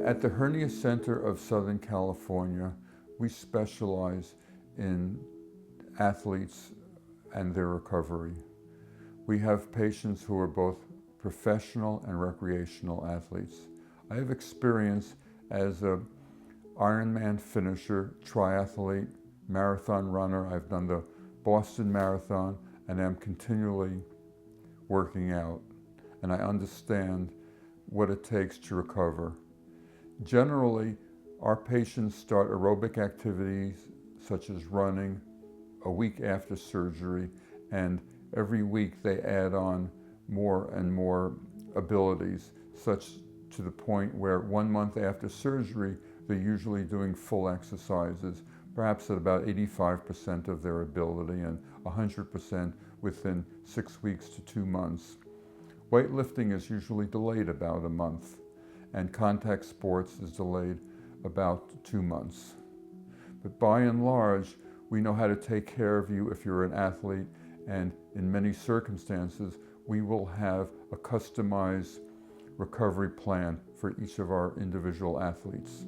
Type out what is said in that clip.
At the Hernia Center of Southern California, we specialize in athletes and their recovery. We have patients who are both professional and recreational athletes. I have experience as an Ironman finisher, triathlete, marathon runner. I've done the Boston Marathon and am continually working out. And I understand what it takes to recover. Generally, our patients start aerobic activities such as running a week after surgery, and every week they add on more and more abilities, such to the point where 1 month after surgery, they're usually doing full exercises, perhaps at about 85% of their ability and 100% within 6 weeks to 2 months. Weightlifting is usually delayed about a month, and contact sports is delayed about 2 months. But by and large, we know how to take care of you if you're an athlete, and in many circumstances, we will have a customized recovery plan for each of our individual athletes.